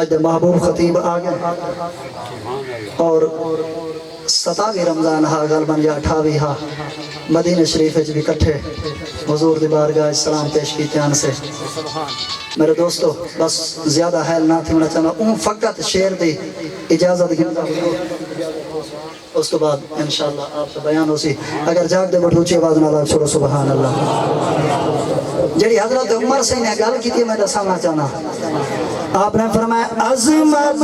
اج محبوب خطیب آ گیا اور 27 رمضان ہا غالباً یا 28 ہا مدینہ شریف وچ بھی کٹھے حضور دی بارگاہ سلام پیش کیتے ہیں سے میرے دوستو بس زیادہ حیل نہ تھی ہونا چاہنا فقط شعر دی اجازت گندا اس کے بعد انشاءاللہ آپ سے بیان ہو سی اگر جاگ دے بٹھ اونچی آواز نہ لگ چھوڑو سبحان اللہ جڑی حضرت عمر سے نے گل کی تھی میں دسانا چاہنا آپ نے فرمایا عظمت